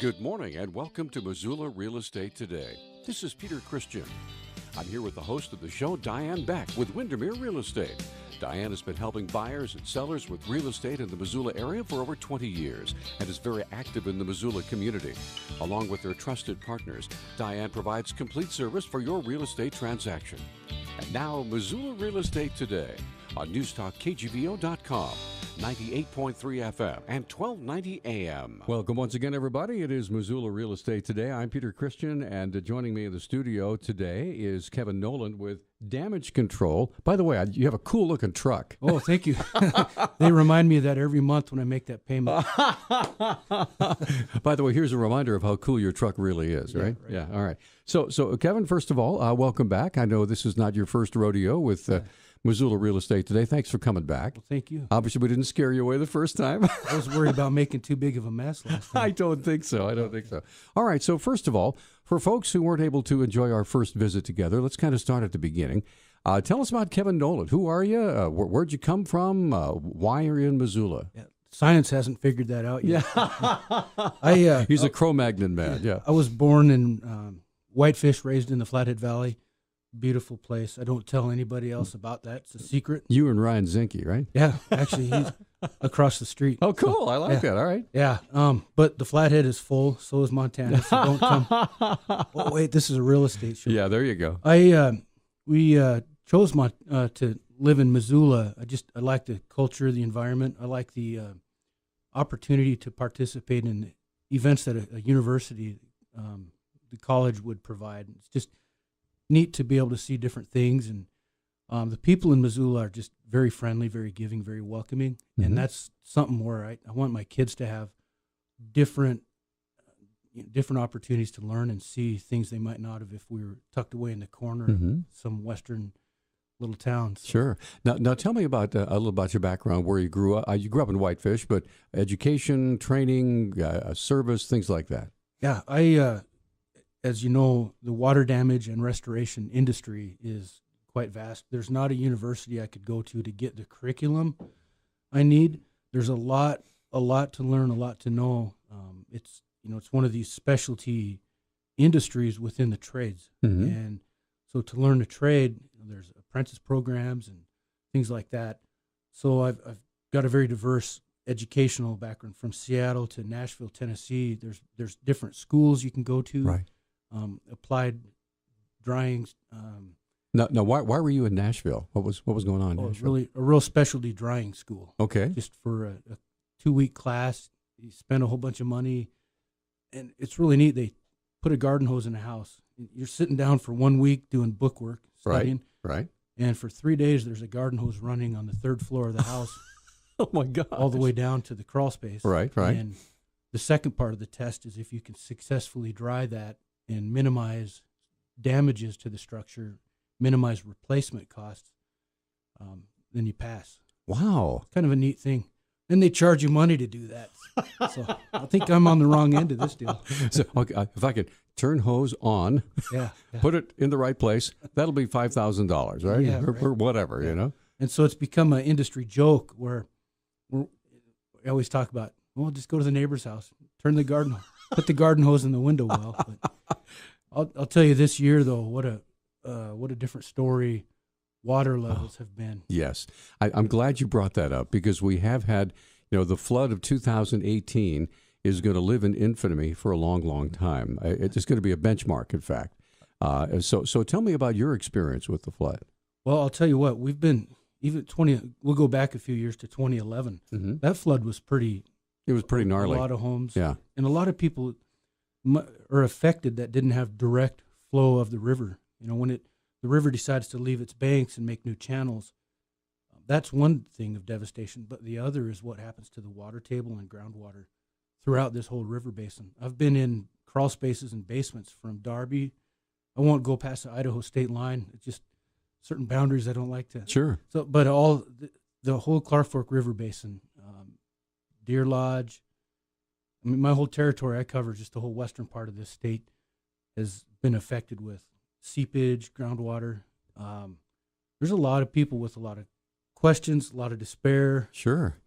Good morning and welcome to Missoula Real Estate Today. This is Peter Christian. I'm here with the host of the show, Diane Beck, with Windermere Real Estate. Diane has been helping buyers and sellers with real estate in the Missoula area for over 20 years and is very active in the Missoula community. Along with her trusted partners, Diane provides complete service for your real estate transaction. And now, Missoula Real Estate Today on NewsTalkKGVO.com. 98.3 FM and 1290 AM. Welcome once again, everybody. It is Missoula Real Estate Today. I'm Peter Christian, and joining me in the studio today is Kevin Nolan with Damage Control. By the way, you have a cool-looking truck. Oh, thank you. They remind me of that every month when I make that payment. By the way, here's a reminder of how cool your truck really is, right? Yeah, all right. So Kevin, first of all, welcome back. I know this is not your first rodeo with Missoula Real Estate Today. Thanks for coming back. Well, thank you. Obviously, we didn't scare you away the first time. I was worried about making too big of a mess last time. I don't think so. All right. So first of all, for folks who weren't able to enjoy our first visit together, let's kind of start at the beginning. Tell us about Kevin Nolan. Who are you? Where'd you come from? Why are you in Missoula? Yeah, science hasn't figured that out yet. Yeah. He's a Cro-Magnon man. Yeah. I was born in Whitefish, raised in the Flathead Valley. Beautiful place. I don't tell anybody else about that. It's a secret. You and Ryan Zinke, right? Yeah, actually, he's across the street. Oh, cool. I like that. All right. Yeah. But the Flathead is full. So is Montana. So don't come. Oh, wait, this is a real estate show. Yeah, there you go. We chose to live in Missoula. I like the culture, the environment. I like the opportunity to participate in events that a university, the college would provide. It's just neat to be able to see different things, and the people in Missoula are just very friendly, very giving, very welcoming, and that's something where I want my kids to have different opportunities to learn and see things they might not have if we were tucked away in the corner of some western little town. So. Sure. Now tell me about a little about your background, where you grew up. You grew up in Whitefish, but education, training, service, things like that. Yeah, I as you know, the water damage and restoration industry is quite vast. There's not a university I could go to get the curriculum I need. There's a lot to learn, a lot to know. It's one of these specialty industries within the trades, and so to learn a trade, there's apprentice programs and things like that. So I've got a very diverse educational background from Seattle to Nashville, Tennessee. There's different schools you can go to. Right. Applied drying. Now, why were you in Nashville? What was going on? It was really a real specialty drying school. Okay. Just for a 2-week class, you spend a whole bunch of money, and it's really neat. They put a garden hose in a house. You're sitting down for 1 week doing bookwork, studying. Right. And for 3 days, there's a garden hose running on the 3rd floor of the house. Oh my God! All the way down to the crawl space. Right. And the second part of the test is if you can successfully dry that and minimize damages to the structure, minimize replacement costs, then you pass. Wow. Kind of a neat thing. And they charge you money to do that. So I think I'm on the wrong end of this deal. So okay, if I could turn hose on, put it in the right place, that'll be $5,000, right? Yeah, or whatever, And so it's become an industry joke where I always talk about, well, just go to the neighbor's house, turn the garden, put the garden hose in the window well. But I'll tell you this year, though, what a different story water levels have been. Yes. I'm glad you brought that up, because we have had, the flood of 2018 is going to live in infamy for a long, long time. It's going to be a benchmark, in fact. So tell me about your experience with the flood. Well, I'll tell you what, we've been, we'll go back a few years to 2011. That flood was pretty gnarly. A lot of homes. Yeah. And a lot of people are affected that didn't have direct flow of the river. When the river decides to leave its banks and make new channels, that's one thing of devastation. But the other is what happens to the water table and groundwater throughout this whole river basin. I've been in crawl spaces and basements from Darby. I won't go past the Idaho state line. It's just certain boundaries I don't like to. Sure. So, but the whole Clark Fork River Basin, Deer Lodge, my whole territory I cover, just the whole western part of this state, has been affected with seepage, groundwater. There's a lot of people with a lot of questions, a lot of despair. Sure.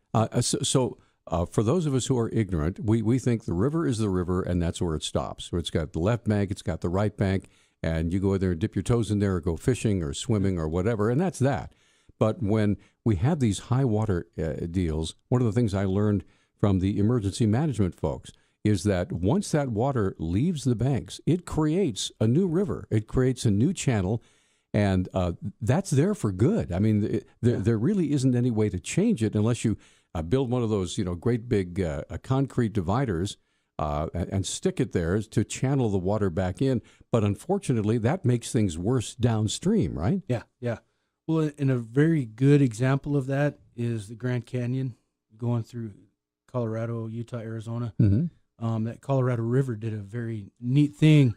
So For those of us who are ignorant, we think the river is the river and that's where it stops. So it's got the left bank, it's got the right bank, and you go there and dip your toes in there or go fishing or swimming or whatever, and that's that. But when we have these high water deals, one of the things I learned from the emergency management folks is that once that water leaves the banks, it creates a new river. It creates a new channel, and that's there for good. I mean, there really isn't any way to change it unless you build one of those, great big concrete dividers and stick it there to channel the water back in. But unfortunately, that makes things worse downstream, right? Yeah, yeah. Well, and a very good example of that is the Grand Canyon going through Colorado, Utah, Arizona. Mm-hmm. That Colorado River did a very neat thing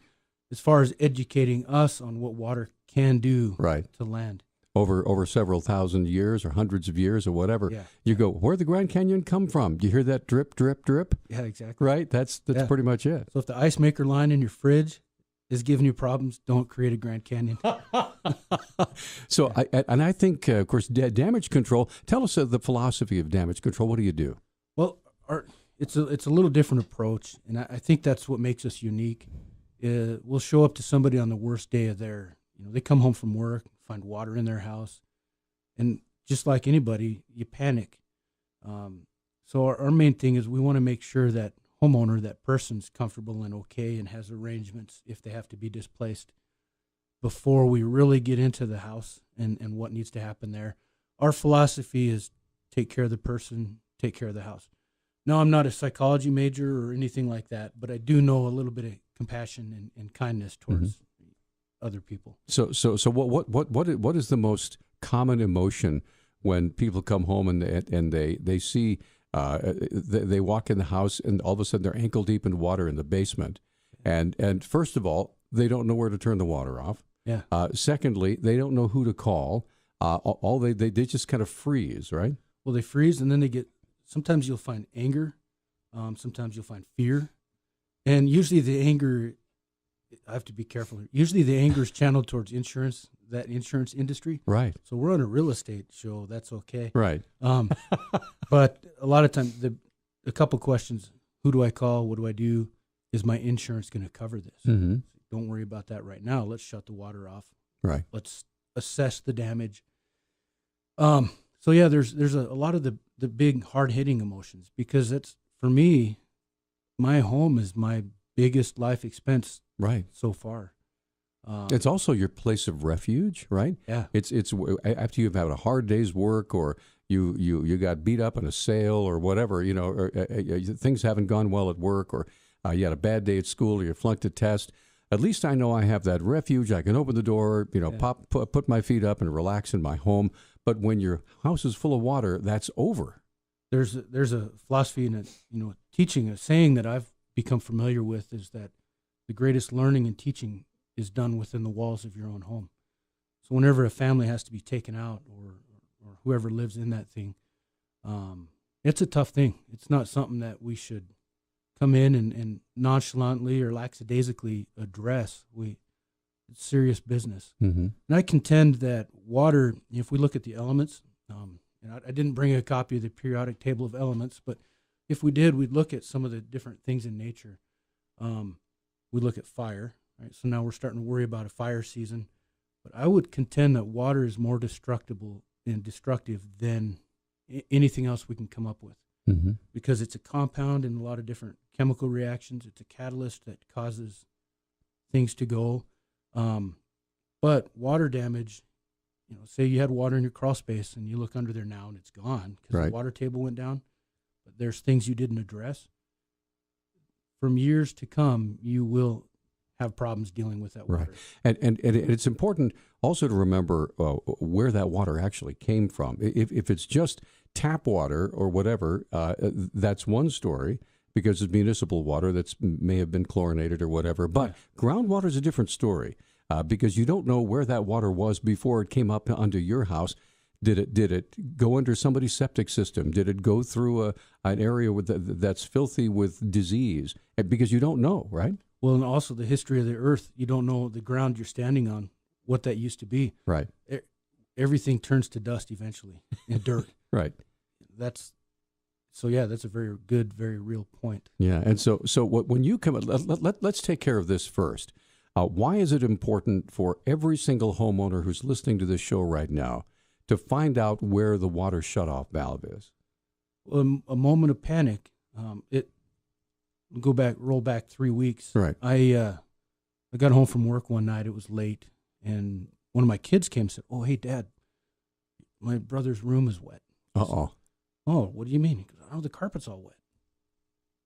as far as educating us on what water can do to land. Over several thousand years or hundreds of years or whatever. Yeah. You go, where'd the Grand Canyon come from? Do you hear that drip, drip, drip? Yeah, exactly. Right? That's pretty much it. So if the ice maker line in your fridge is giving you problems, don't create a Grand Canyon. So, I think, of course, damage control. Tell us the philosophy of damage control. What do you do? Well, it's a little different approach, and I think that's what makes us unique. We'll show up to somebody on the worst day of their, they come home from work, find water in their house, and just like anybody, you panic. So our main thing is we want to make sure that homeowner, that person's comfortable and okay and has arrangements if they have to be displaced before we really get into the house and what needs to happen there. Our philosophy is take care of the person, take care of the house. Now, I'm not a psychology major or anything like that, but I do know a little bit of compassion and kindness towards other people. So what is the most common emotion when people come home and they see they walk in the house and all of a sudden they're ankle deep in water in the basement, and first of all they don't know where to turn the water off. Yeah. Secondly, they don't know who to call. They just kind of freeze, right? Well, they freeze and then they get. Sometimes you'll find anger, sometimes you'll find fear, and usually the anger. I have to be careful here. Usually the anger is channeled towards that insurance industry. Right. So we're on a real estate show. That's okay. Right. But a lot of times, a couple questions: who do I call? What do I do? Is my insurance going to cover this? Mm-hmm. Don't worry about that right now. Let's shut the water off. Right. Let's assess the damage. So yeah, there's a lot of the big hard hitting emotions because it's for me, my home is my biggest life expense. Right. So far. It's also your place of refuge, right? Yeah. It's after you've had a hard day's work or you got beat up in a sale or whatever, or things haven't gone well at work or you had a bad day at school or you flunked a test. At least I know I have that refuge. I can open the door, put my feet up and relax in my home. But when your house is full of water, that's over. There's a philosophy and a saying that I've become familiar with is that the greatest learning and teaching is done within the walls of your own home. So whenever a family has to be taken out or whoever lives in that thing, it's a tough thing. It's not something that we should come in and nonchalantly or lackadaisically address. It's serious business. Mm-hmm. And I contend that water, if we look at the elements, and I didn't bring a copy of the periodic table of elements, but if we did, we'd look at some of the different things in nature. We look at fire, right? So now we're starting to worry about a fire season. But I would contend that water is more destructive than anything else we can come up with. Mm-hmm. Because it's a compound in a lot of different chemical reactions. It's a catalyst that causes things to go. But water damage, say you had water in your crawl space and you look under there now and it's gone because the water table went down. But there's things you didn't address. From years to come, you will have problems dealing with that water. Right. And it's important also to remember where that water actually came from. If it's just tap water or whatever, that's one story because it's municipal water that may have been chlorinated or whatever. But groundwater is a different story because you don't know where that water was before it came up under your house. Did it go under somebody's septic system? Did it go through an area that's filthy with disease? Because you don't know, right? Well, and also the history of the earth. You don't know the ground you're standing on, what that used to be. Right. Everything turns to dust eventually and dirt. Right. So yeah, that's a very good, very real point. Yeah, and so when you come, let's take care of this first. Why is it important for every single homeowner who's listening to this show right now to find out where the water shutoff valve is? A moment of panic. Roll back 3 weeks. Right. I got home from work one night. It was late, and one of my kids came and said, "Oh, hey, Dad, my brother's room is wet." Uh-oh. Oh, what do you mean? He goes, "Oh, the carpet's all wet."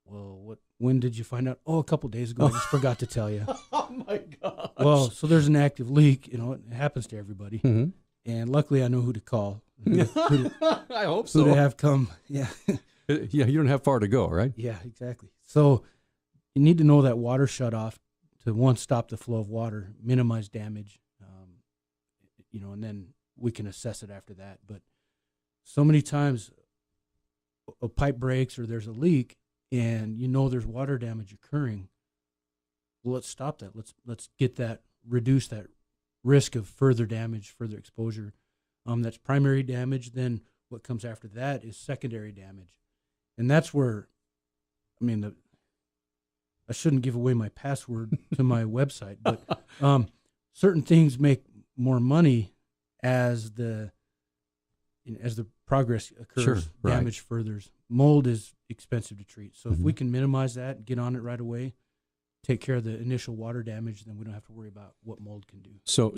Well, when did you find out? Oh, a couple days ago. I just forgot to tell you. Oh my gosh. Well, so there's an active leak. It happens to everybody. Mm-hmm. And luckily, I know who to call. I hope so. Who to have come. Yeah. Yeah, you don't have far to go, right? Yeah, exactly. So you need to know that water shut off to, one, stop the flow of water, minimize damage, and then we can assess it after that. But so many times a pipe breaks or there's a leak and there's water damage occurring. Well, let's stop that. Let's reduce that risk of further damage, further exposure. That's primary damage. Then what comes after that is secondary damage. And that's where, I shouldn't give away my password to my website, but certain things make more money as the progress occurs, Sure, right. damage furthers. Mold is expensive to treat. So if we can minimize that, get on it right away, take care of the initial water damage, then we don't have to worry about what mold can do. So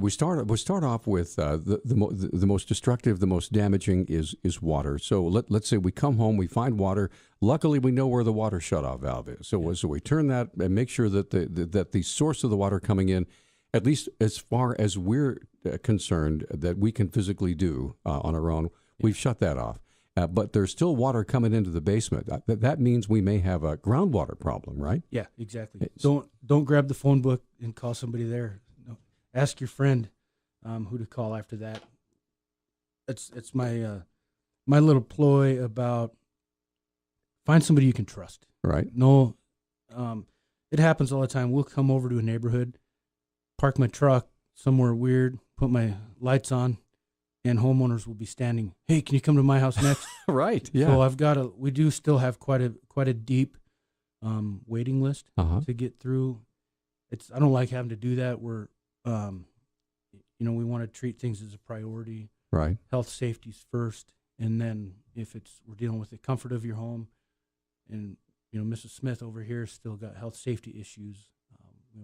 we start off with the most destructive, the most damaging is water. So let's say we come home, we find water. Luckily, we know where the water shutoff valve is. So we turn that and make sure that the source of the water coming in, at least as far as we're concerned, that we can physically do on our own, we've shut that off. But there's still water coming into the basement. That means we may have a groundwater problem, right? Yeah, exactly. Don't grab the phone book and call somebody there. No. Ask your friend who to call after that. It's my my little ploy about find somebody you can trust. Right. No, it happens all the time. We'll come over to a neighborhood, park my truck somewhere weird, put my lights on, and homeowners will be standing. Hey, can you come to my house next? Right. Yeah. So we do still have quite a deep waiting list to get through. I don't like having to do that. We're, we want to treat things as a priority. Right. Health, safety's first, and then if we're dealing with the comfort of your home, and Mrs. Smith over here still got health safety issues.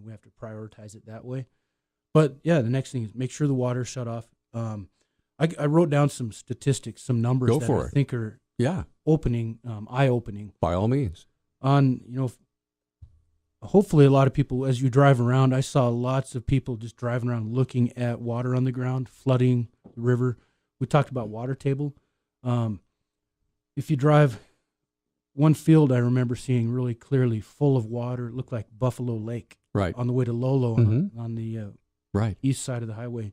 We have to prioritize it that way. But yeah, the next thing is make sure the water's shut off. I wrote down some statistics, some numbers I think are eye-opening. By all means. Hopefully a lot of people, as you drive around, I saw lots of people just driving around looking at water on the ground, flooding the river. We talked about water table. If you drive one field, I remember seeing really clearly full of water. It looked like Buffalo Lake on the way to Lolo on the east side of the highway.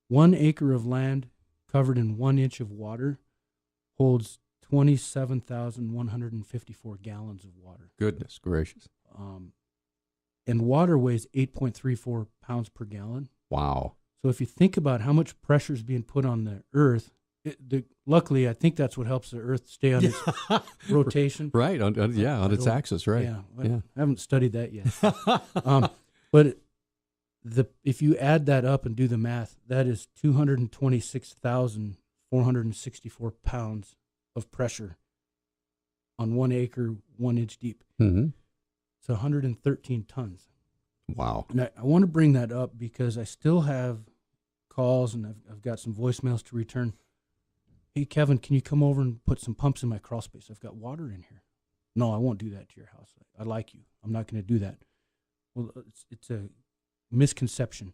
1 acre of land covered in 1 inch of water holds 27,154 gallons of water. Goodness gracious. And water weighs 8.34 pounds per gallon. Wow. So if you think about how much pressure is being put on the earth, luckily I think that's what helps the earth stay on its rotation. Right. On its axis, right. Yeah. I haven't studied that yet. But if you add that up and do the math, that is 226,464 pounds of pressure on 1 acre, 1 inch deep. Mm-hmm. It's 113 tons. Wow. And I want to bring that up because I still have calls and I've got some voicemails to return. Hey, Kevin, can you come over and put some pumps in my crawl space? I've got water in here. No, I won't do that to your house. I like you. I'm not going to do that. Well, it's a misconception.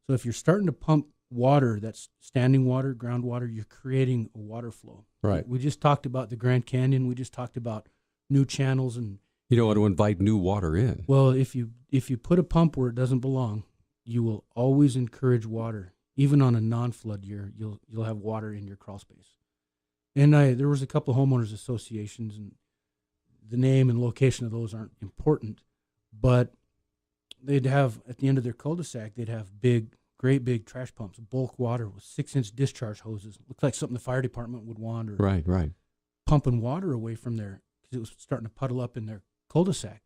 So if you're starting to pump water that's standing water, groundwater, you're creating a water flow. Right. We just talked about the Grand Canyon. We just talked about new channels and you don't want to invite new water in. Well, if you put a pump where it doesn't belong, you will always encourage water. Even on a non-flood year, you'll have water in your crawl space. And there was a couple of homeowners associations, and the name and location of those aren't important, but they'd have at the end of their cul-de-sac, they'd have great big trash pumps, bulk water with 6-inch discharge hoses. Looked like something the fire department would want. Right. pumping water away from there because it was starting to puddle up in their cul-de-sac.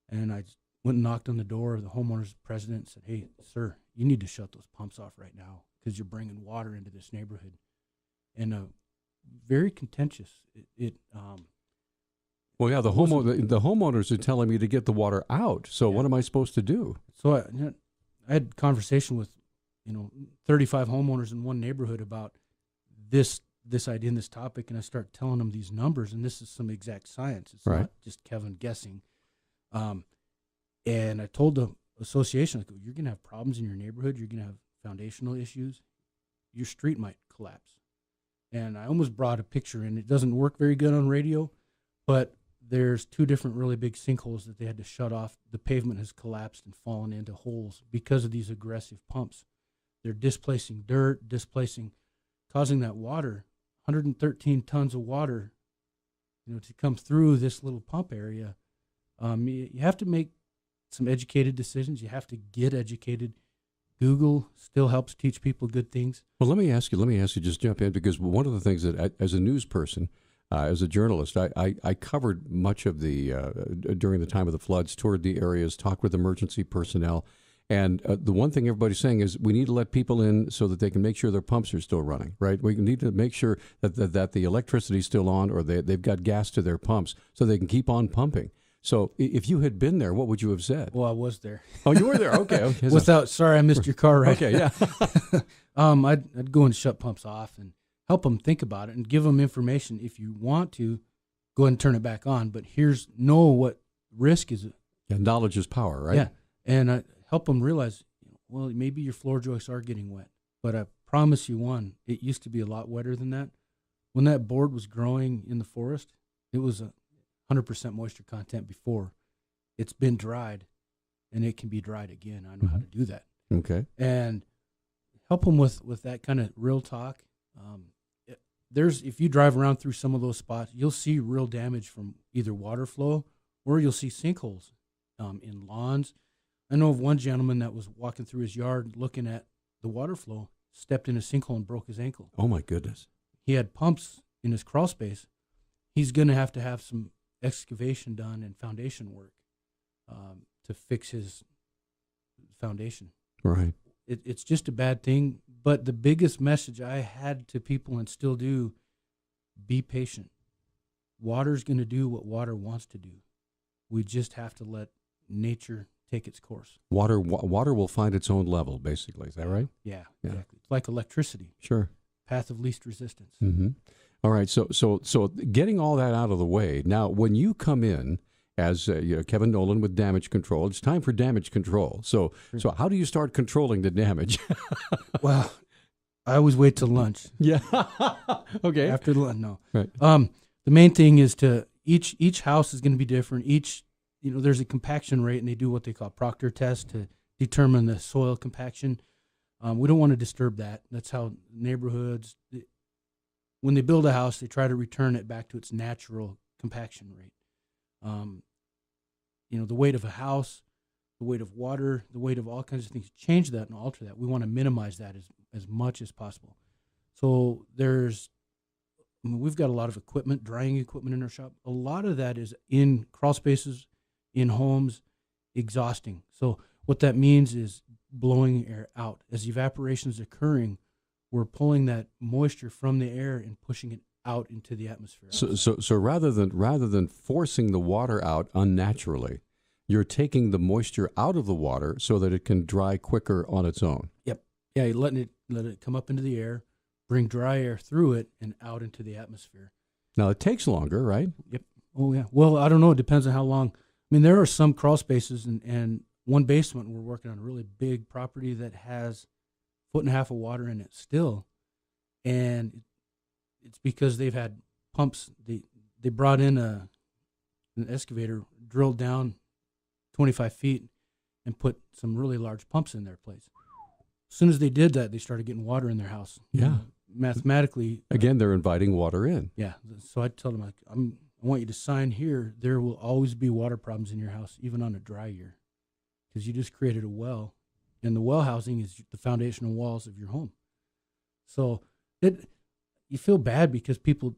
And I went and knocked on the door of the homeowner's president and said, "Hey, sir, you need to shut those pumps off right now because you're bringing water into this neighborhood." And very contentious. Well, yeah, the homeowners are telling me to get the water out. So what am I supposed to do? So I had a conversation with 35 homeowners in one neighborhood about this idea and this topic, and I start telling them these numbers, and this is some exact science. It's not just Kevin guessing. And I told the association, you're going to have problems in your neighborhood. You're going to have foundational issues. Your street might collapse. And I almost brought a picture, and it doesn't work very good on radio, but there's 2 different really big sinkholes that they had to shut off. The pavement has collapsed and fallen into holes because of these aggressive pumps. They're displacing dirt, causing that water, 113 tons of water, to come through this little pump area. You have to make some educated decisions. You have to get educated. Google still helps teach people good things. Well, let me ask you, just jump in, because one of the things that, as a news person, as a journalist, I covered much of during the time of the floods, toured the areas, talked with emergency personnel. And the one thing everybody's saying is we need to let people in so that they can make sure their pumps are still running, right? We need to make sure that the electricity's still on, or they've got gas to their pumps so they can keep on pumping. So if you had been there, what would you have said? Well, I was there. Oh, you were there? Okay. Sorry, I missed your car ride. Okay, yeah. I'd go and shut pumps off and help them think about it and give them information. If you want to, go ahead and turn it back on. But know what risk is. Yeah, knowledge is power, right? Yeah, and I help them realize, well, maybe your floor joists are getting wet. But I promise you one, it used to be a lot wetter than that. When that board was growing in the forest, it was 100% moisture content before. It's been dried, and it can be dried again. I know how to do that. Okay. And help them with that kind of real talk. If you drive around through some of those spots, you'll see real damage from either water flow or you'll see sinkholes in lawns. I know of one gentleman that was walking through his yard looking at the water flow, stepped in a sinkhole and broke his ankle. Oh, my goodness. He had pumps in his crawl space. He's going to have some excavation done and foundation work to fix his foundation. Right. It's just a bad thing. But the biggest message I had to people, and still do, be patient. Water's going to do what water wants to do. We just have to let nature take its course. Water will find its own level, basically. Is that right? Yeah, exactly. It's like electricity. Sure. Path of least resistance. Mm-hmm. All right. So getting all that out of the way, now when you come in as Kevin Nolan with damage control, it's time for damage control. So how do you start controlling the damage? Well, I always wait till lunch. Yeah. Okay. After lunch, no. Right. The main thing is each house is going to be different. There's a compaction rate, and they do what they call Proctor test to determine the soil compaction. We don't want to disturb that. That's how neighborhoods, when they build a house, they try to return it back to its natural compaction rate. The weight of a house, the weight of water, the weight of all kinds of things, change that and alter that. We want to minimize that as much as possible. So we've got a lot of equipment, drying equipment in our shop. A lot of that is in crawl spaces, in homes, exhausting. So what that means is blowing air out. As evaporation is occurring, we're pulling that moisture from the air and pushing it out into the atmosphere. So rather than forcing the water out unnaturally, you're taking the moisture out of the water so that it can dry quicker on its own. Yep. Yeah, you're let it come up into the air, bring dry air through it and out into the atmosphere. Now it takes longer, right? Yep. Oh yeah. Well, I don't know. It depends on how long. I mean, there are some crawl spaces and one basement. We're working on a really big property that has 1.5 feet of water in it still, and it's because they've had pumps. They brought in an excavator, drilled down 25 feet, and put some really large pumps in their place. As soon as they did that, they started getting water in their house. Yeah. Mathematically. Again, they're inviting water in. Yeah. So I tell them, I want you to sign here. There will always be water problems in your house, even on a dry year, because you just created a well, and the well housing is the foundational walls of your home. So you feel bad because people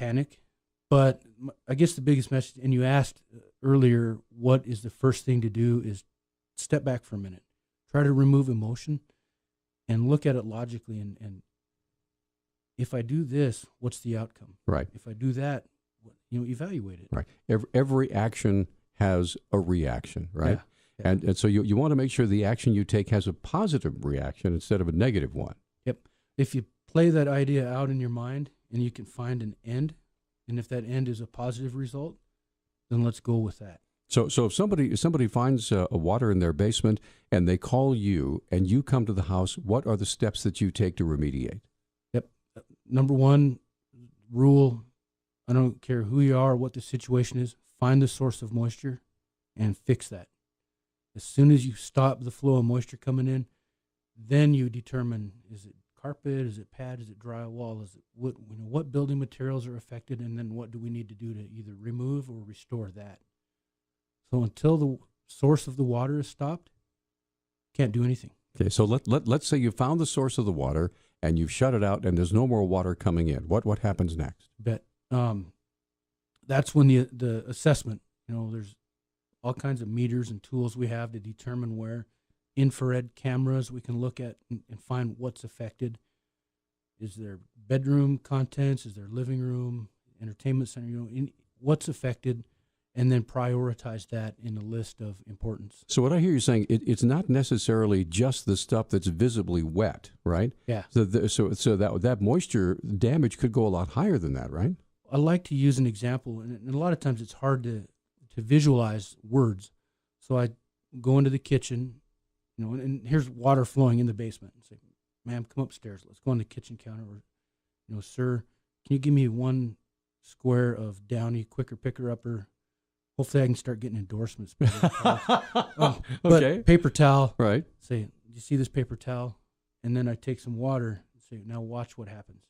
panic. But I guess the biggest message, and you asked earlier, what is the first thing to do, is step back for a minute. Try to remove emotion and look at it logically. And if I do this, what's the outcome? Right. If I do that, evaluate it. Right. Every action has a reaction, right? Yeah. And so you want to make sure the action you take has a positive reaction instead of a negative one. Yep. If you play that idea out in your mind and you can find an end, and if that end is a positive result, then let's go with that. So if somebody finds a water in their basement and they call you and you come to the house, what are the steps that you take to remediate? Yep. Number one rule, I don't care who you are, what the situation is, find the source of moisture and fix that. As soon as you stop the flow of moisture coming in, then you determine, is it carpet, is it pad, is it drywall, is it what building materials are affected, and then what do we need to do to either remove or restore that. So until the source of the water is stopped, can't do anything. Okay, so let's say you found the source of the water and you've shut it out and there's no more water coming in. What happens next? That's when the assessment, there's all kinds of meters and tools we have to determine where. Infrared cameras we can look at and find what's affected. Is there bedroom contents? Is there living room, entertainment center? What's affected, and then prioritize that in the list of importance. So what I hear you saying, it's not necessarily just the stuff that's visibly wet, right? Yeah. So that moisture damage could go a lot higher than that, right? I like to use an example, and a lot of times it's hard to visualize words. So I go into the kitchen, and here's water flowing in the basement. And say, ma'am, come upstairs. Let's go on the kitchen counter. Or, sir, can you give me 1 square of Downy Quicker Picker Upper? Hopefully I can start getting endorsements. But Okay. Paper towel. Right. Say, do you see this paper towel? And then I take some water and say, now watch what happens.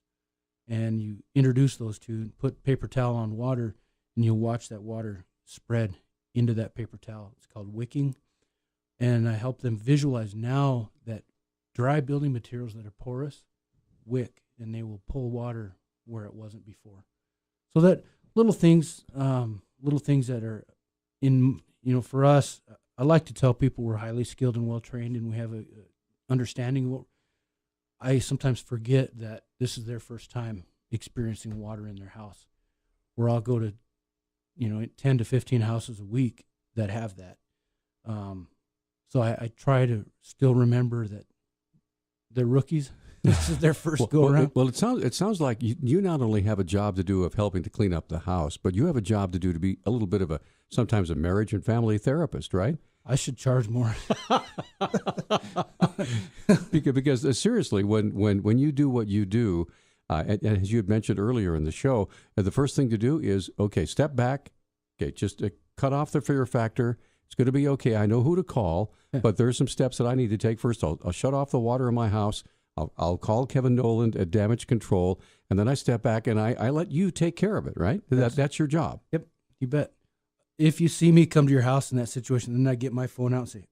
And you introduce those two, put paper towel on water, and you'll watch that water spread into that paper towel. It's called wicking. And I help them visualize now that dry building materials that are porous wick, and they will pull water where it wasn't before. So that little things that are in, for us, I like to tell people we're highly skilled and well-trained, and we have a understanding of what. I sometimes forget that this is their first time experiencing water in their house, where I'll go to, 10 to 15 houses a week that have that. So I try to still remember that they're rookies. This is their first go-around. Well, it sounds like you not only have a job to do of helping to clean up the house, but you have a job to do to be a little bit of sometimes a marriage and family therapist, right? I should charge more. because seriously, when you do what you do, and as you had mentioned earlier in the show, the first thing to do is, okay, step back, okay, just cut off the fear factor. It's going to be okay. I know who to call, but there's some steps that I need to take. First, I'll shut off the water in my house. I'll call Kevin Noland at Damage Control, and then I step back and I let you take care of it, right? That's your job. Yep, you bet. If you see me come to your house in that situation, then I get my phone out and say,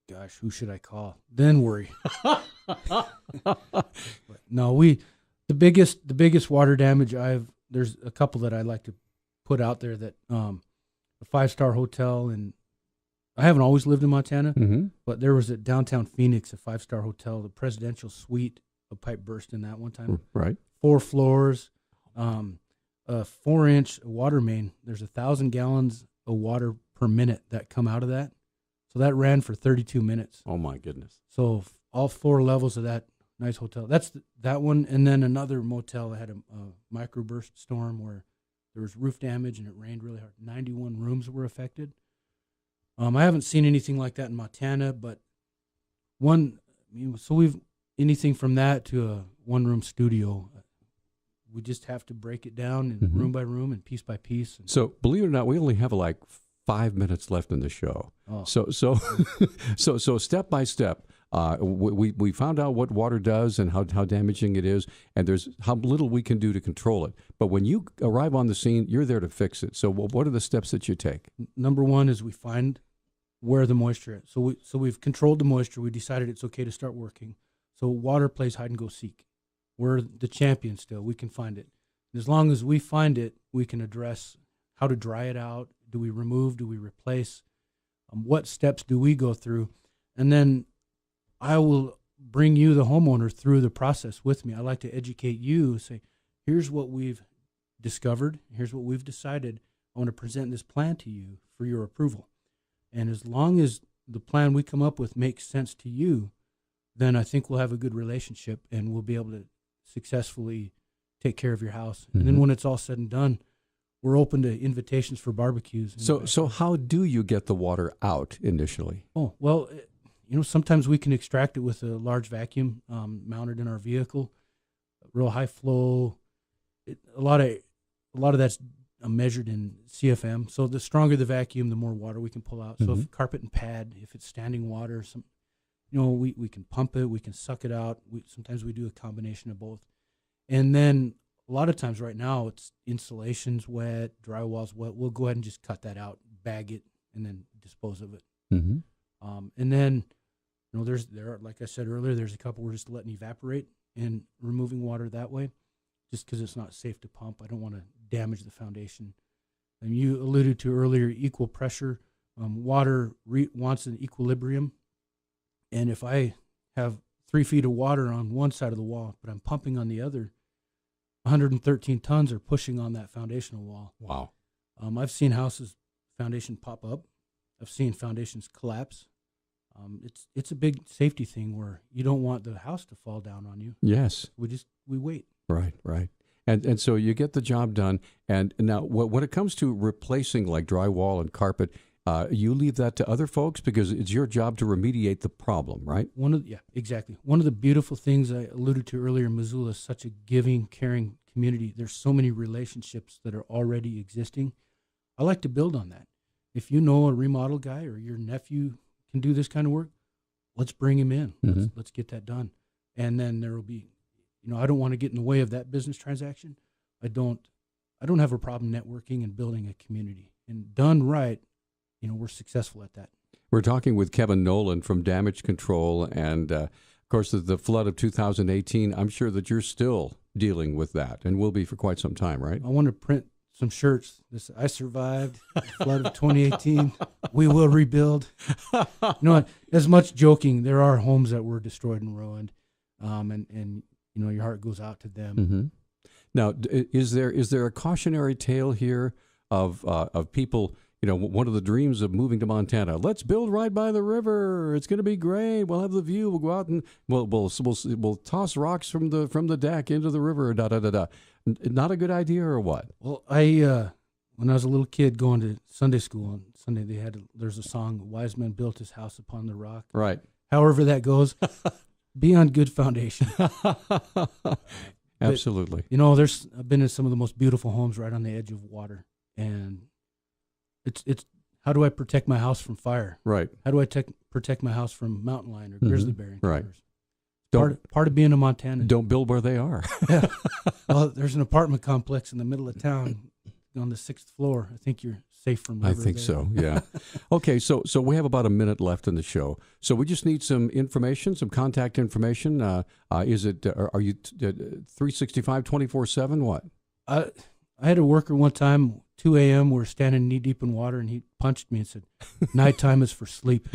gosh, who should I call? Then worry. But no, the biggest water damage there's a couple that I like to put out there that a 5-star hotel, and I haven't always lived in Montana, but there was at downtown Phoenix, a 5-star hotel, the presidential suite, a pipe burst in that one time. Right. 4 floors, a 4-inch water main. There's 1,000 gallons of water per minute that come out of that. So that ran for 32 minutes. Oh my goodness. So all 4 levels of that nice hotel. That's that one. And then another motel that had a microburst storm where there was roof damage and it rained really hard. 91 rooms were affected. I haven't seen anything like that in Montana, but so we've anything from that to a 1-room studio. We just have to break it down and room by room and piece by piece. So believe it or not, we only have like 5 minutes left in the show. Oh. So step by step, we found out what water does and how damaging it is, and there's how little we can do to control it. But when you arrive on the scene, you're there to fix it. So what are the steps that you take? Number one is we find where the moisture is. So we've controlled the moisture. We decided it's okay to start working. So water plays hide and go seek. We're the champion still. We can find it. As long as we find it, we can address how to dry it out. Do we remove? Do we replace? What steps do we go through? And then I will bring you, the homeowner, through the process with me. I like to educate you, say, here's what we've discovered. Here's what we've decided. I want to present this plan to you for your approval. And as long as the plan we come up with makes sense to you, then I think we'll have a good relationship and we'll be able to successfully take care of your house. And then when it's all said and done, we're open to invitations for barbecues. So how do you get the water out initially? Oh, well, sometimes we can extract it with a large vacuum mounted in our vehicle, real high flow. A lot of that's measured in CFM. So the stronger the vacuum, the more water we can pull out. So if carpet and pad, if it's standing water, we can pump it, we can suck it out. Sometimes we do a combination of both. And then a lot of times right now it's insulation's wet, drywall's wet. We'll go ahead and just cut that out, bag it, and then dispose of it. And then, there are, like I said earlier, there's a couple we're just letting evaporate and removing water that way, just because it's not safe to pump. I don't want to damage the foundation. And you alluded to earlier, equal pressure. Water wants an equilibrium. And if I have 3 feet of water on one side of the wall, but I'm pumping on the other, 113 tons are pushing on that foundational wall. Wow. I've seen houses, foundation pop up. I've seen foundations collapse. It's a big safety thing where you don't want the house to fall down on you. Yes. We wait. Right. And so you get the job done. And now when it comes to replacing like drywall and carpet, you leave that to other folks because it's your job to remediate the problem, right? Exactly. One of the beautiful things I alluded to earlier, Missoula is such a giving, caring community. There's so many relationships that are already existing. I like to build on that. If you know a remodel guy or your nephew can do this kind of work, let's bring him in. Let's get that done. And then there will be, I don't want to get in the way of that business transaction. I don't have a problem networking and building a community. And done right, we're successful at that. We're talking with Kevin Nolan from Damage Control. And, of course, the flood of 2018, I'm sure that you're still dealing with that and will be for quite some time, right? I want to print some shirts. I survived the flood of 2018. We will rebuild. As much joking, there are homes that were destroyed and ruined. And your heart goes out to them. Now, is there a cautionary tale here of people? One of the dreams of moving to Montana. Let's build right by the river. It's going to be great. We'll have the view. We'll go out and we'll toss rocks from the deck into the river. Not a good idea, or what? Well, when I was a little kid going to Sunday school on Sunday, there's a song, "Wise Man Built His House Upon the Rock." Right. However that goes, be on good foundation. Absolutely. I've been in some of the most beautiful homes right on the edge of water, and it's how do I protect my house from fire? Right. How do I protect my house from mountain lion or grizzly bear encounters? Right. Part of being a Montanan. Don't build where they are. Yeah. Well, there's an apartment complex in the middle of town on the 6th floor. I think you're safe from river. I think so, yeah. Okay, so we have about a minute left in the show. So we just need some information, some contact information. Are you 365, 24/7? What? I had a worker one time, 2 a.m., we're standing knee deep in water, and he punched me and said, "Nighttime is for sleep."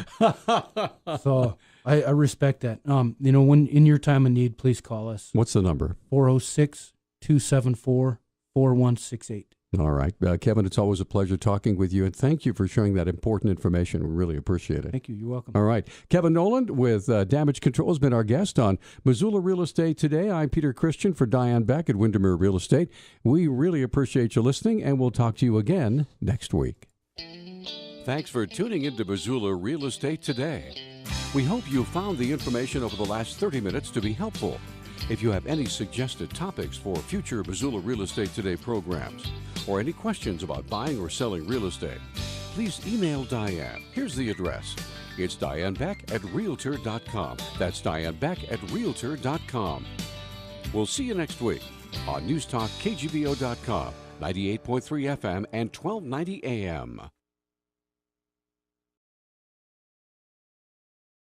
So I respect that. When in your time of need, please call us. What's the number? 406-274-4168. All right. Kevin, it's always a pleasure talking with you, and thank you for sharing that important information. We really appreciate it. Thank you. You're welcome. All right. Kevin Noland with Damage Control has been our guest on Missoula Real Estate Today. I'm Peter Christian for Diane Beck at Windermere Real Estate. We really appreciate you listening, and we'll talk to you again next week. Thanks for tuning into Missoula Real Estate Today. We hope you found the information over the last 30 minutes to be helpful. If you have any suggested topics for future Missoula Real Estate Today programs, or any questions about buying or selling real estate, please email Diane. Here's the address. It's dianebeck@realtor.com. That's dianebeck@realtor.com. We'll see you next week on News Talk KGBO.com, 98.3 FM and 1290 AM.